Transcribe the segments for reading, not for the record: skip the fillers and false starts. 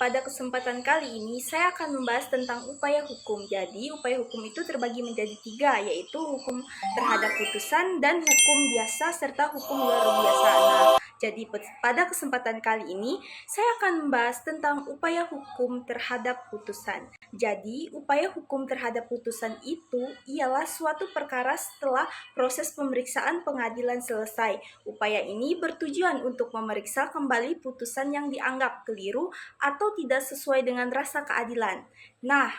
pada kesempatan kali ini saya akan membahas tentang upaya hukum. Jadi, upaya hukum itu terbagi menjadi 3, yaitu hukum terhadap putusan dan hukum biasa serta hukum luar biasa. Jadi pada kesempatan kali ini saya akan membahas tentang upaya hukum terhadap putusan. Jadi, upaya hukum terhadap putusan itu ialah suatu perkara setelah proses pemeriksaan pengadilan selesai. Upaya ini bertujuan untuk memeriksa kembali putusan yang dianggap keliru atau tidak sesuai dengan rasa keadilan. Nah,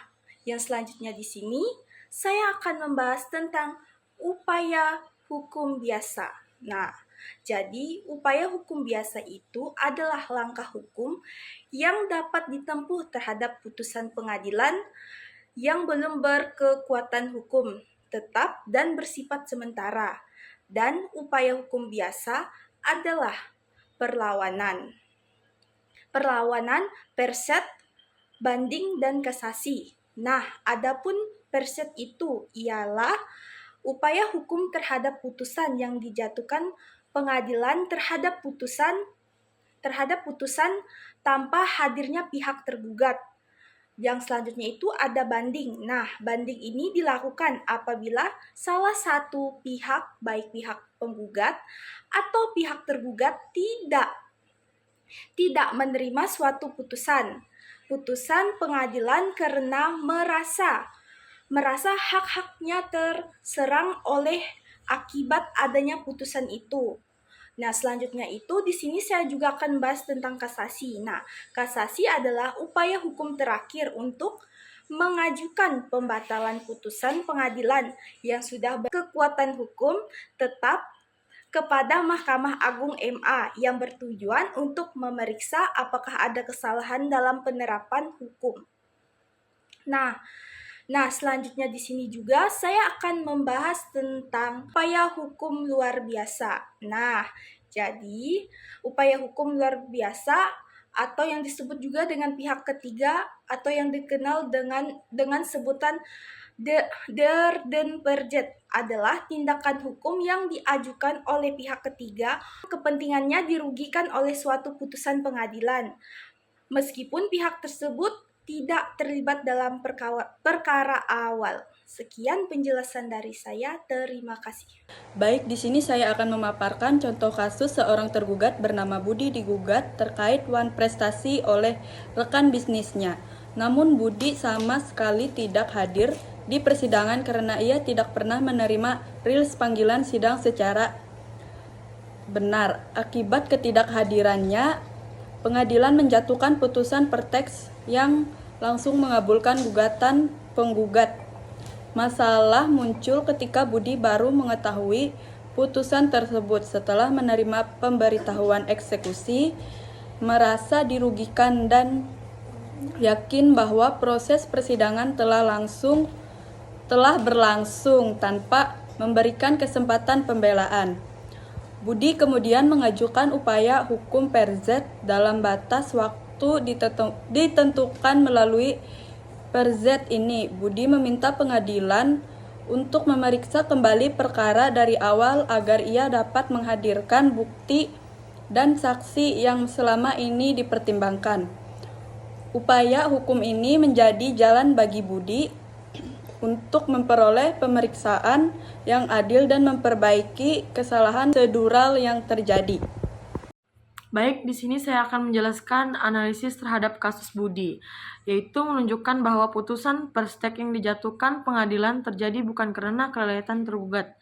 yang selanjutnya di sini saya akan membahas tentang upaya hukum biasa. Nah, jadi upaya hukum biasa itu adalah langkah hukum yang dapat ditempuh terhadap putusan pengadilan yang belum berkekuatan hukum tetap dan bersifat sementara. Dan upaya hukum biasa adalah perlawanan, perset, banding, dan kasasi. Nah, adapun perset itu ialah upaya hukum terhadap putusan yang dijatuhkan pengadilan terhadap putusan tanpa hadirnya pihak tergugat. Yang selanjutnya itu ada banding. Nah, banding ini dilakukan apabila salah satu pihak, baik pihak penggugat atau pihak tergugat tidak menerima suatu putusan pengadilan karena merasa hak-haknya terserang oleh akibat adanya putusan itu. Nah, selanjutnya itu di sini saya juga akan bahas tentang kasasi. Nah, kasasi adalah upaya hukum terakhir untuk mengajukan pembatalan putusan pengadilan yang sudah berkekuatan hukum tetap kepada Mahkamah Agung MA yang bertujuan untuk memeriksa apakah ada kesalahan dalam penerapan hukum. Nah, selanjutnya di sini juga saya akan membahas tentang upaya hukum luar biasa. Nah, jadi upaya hukum luar biasa atau yang disebut juga dengan pihak ketiga atau yang dikenal dengan sebutan der den perjet adalah tindakan hukum yang diajukan oleh pihak ketiga, kepentingannya dirugikan oleh suatu putusan pengadilan. Meskipun pihak tersebut tidak terlibat dalam perkara awal. Sekian penjelasan dari saya. Terima kasih. Baik, di sini saya akan memaparkan contoh kasus seorang tergugat bernama Budi digugat terkait wan prestasi oleh rekan bisnisnya. Namun Budi sama sekali tidak hadir di persidangan karena ia tidak pernah menerima rilis panggilan sidang secara benar. Akibat ketidakhadirannya, pengadilan menjatuhkan putusan per teks yang langsung mengabulkan gugatan penggugat. Masalah muncul ketika Budi baru mengetahui putusan tersebut setelah menerima pemberitahuan eksekusi, merasa dirugikan dan yakin bahwa proses persidangan telah berlangsung tanpa memberikan kesempatan pembelaan. Budi kemudian mengajukan upaya hukum perzet dalam batas waktu ditentukan melalui perzet ini. Budi meminta pengadilan untuk memeriksa kembali perkara dari awal agar ia dapat menghadirkan bukti dan saksi yang selama ini dipertimbangkan. Upaya hukum ini menjadi jalan bagi Budi untuk memperoleh pemeriksaan yang adil dan memperbaiki kesalahan prosedural yang terjadi. Baik, di sini saya akan menjelaskan analisis terhadap kasus Budi, yaitu menunjukkan bahwa putusan per stek yang dijatuhkan pengadilan terjadi bukan karena kelalaian tergugat,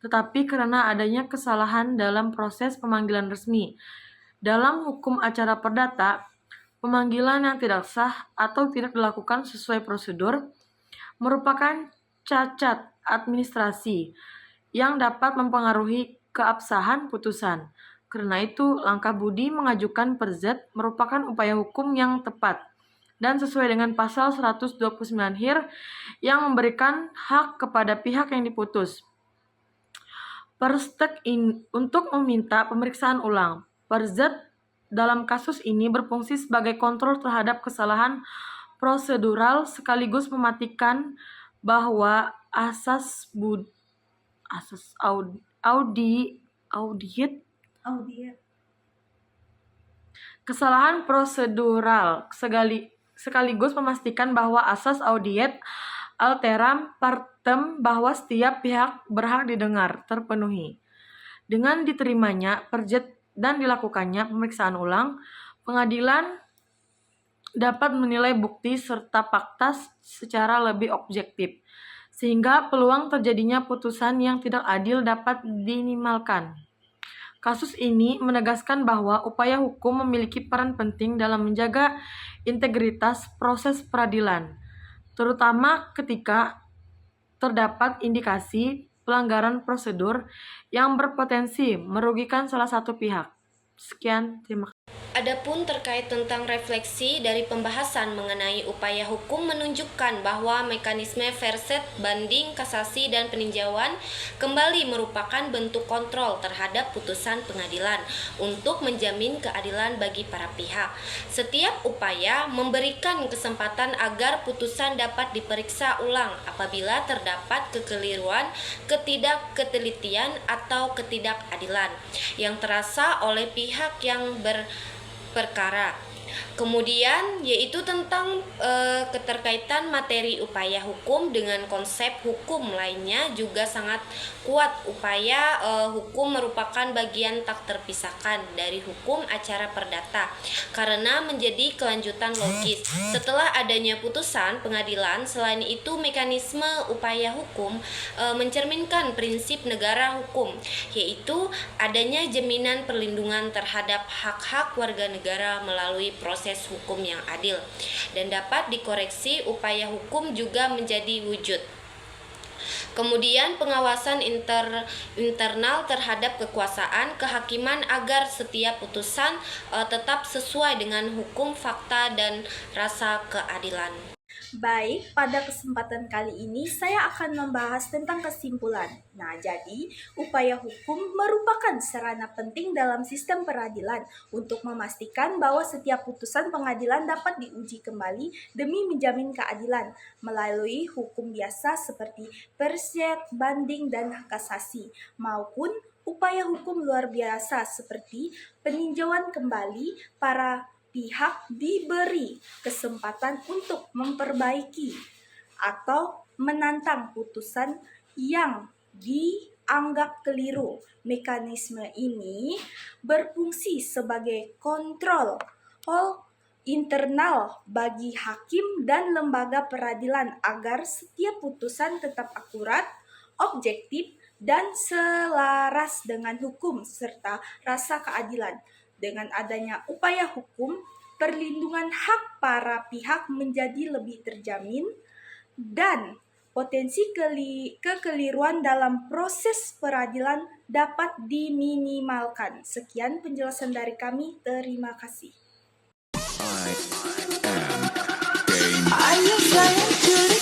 tetapi karena adanya kesalahan dalam proses pemanggilan resmi. Dalam hukum acara perdata, pemanggilan yang tidak sah atau tidak dilakukan sesuai prosedur merupakan cacat administrasi yang dapat mempengaruhi keabsahan putusan. Karena itu, langkah Budi mengajukan perzet merupakan upaya hukum yang tepat dan sesuai dengan pasal 129 HIR yang memberikan hak kepada pihak yang diputus. Perstek untuk meminta pemeriksaan ulang. Perzet dalam kasus ini berfungsi sebagai kontrol terhadap kesalahan prosedural sekaligus memastikan bahwa asas audit Kesalahan prosedural sekaligus memastikan bahwa asas audiet alteram partem bahwa setiap pihak berhak didengar terpenuhi. Dengan diterimanya perjet dan dilakukannya pemeriksaan ulang, pengadilan dapat menilai bukti serta fakta secara lebih objektif, sehingga peluang terjadinya putusan yang tidak adil dapat diminimalkan. Kasus ini menegaskan bahwa upaya hukum memiliki peran penting dalam menjaga integritas proses peradilan, terutama ketika terdapat indikasi pelanggaran prosedur yang berpotensi merugikan salah satu pihak. Sekian, terima kasih. Adapun terkait tentang refleksi dari pembahasan mengenai upaya hukum menunjukkan bahwa mekanisme verset, banding, kasasi, dan peninjauan kembali merupakan bentuk kontrol terhadap putusan pengadilan untuk menjamin keadilan bagi para pihak. Setiap upaya memberikan kesempatan agar putusan dapat diperiksa ulang apabila terdapat kekeliruan, ketidaktelitian, atau ketidakadilan yang terasa oleh pihak yang perkara. Kemudian yaitu tentang keterkaitan materi upaya hukum dengan konsep hukum lainnya juga sangat kuat. Upaya hukum merupakan bagian tak terpisahkan dari hukum acara perdata karena menjadi kelanjutan logis setelah adanya putusan pengadilan. Selain itu, mekanisme upaya hukum mencerminkan prinsip negara hukum, yaitu adanya jaminan perlindungan terhadap hak-hak warga negara melalui proses hukum yang adil, dan dapat dikoreksi upaya hukum juga menjadi wujud. Kemudian pengawasan internal terhadap kekuasaan kehakiman agar setiap putusan tetap sesuai dengan hukum, fakta, dan rasa keadilan. Baik, pada kesempatan kali ini saya akan membahas tentang kesimpulan. Nah, jadi upaya hukum merupakan sarana penting dalam sistem peradilan untuk memastikan bahwa setiap putusan pengadilan dapat diuji kembali demi menjamin keadilan melalui hukum biasa seperti perset, banding, dan kasasi, maupun upaya hukum luar biasa seperti peninjauan kembali. Para pihak diberi kesempatan untuk memperbaiki atau menantang putusan yang dianggap keliru. Mekanisme ini berfungsi sebagai kontrol internal bagi hakim dan lembaga peradilan agar setiap putusan tetap akurat, objektif, dan selaras dengan hukum serta rasa keadilan. Dengan adanya upaya hukum, perlindungan hak para pihak menjadi lebih terjamin dan potensi kekeliruan dalam proses peradilan dapat diminimalkan. Sekian penjelasan dari kami. Terima kasih. Are you flying to the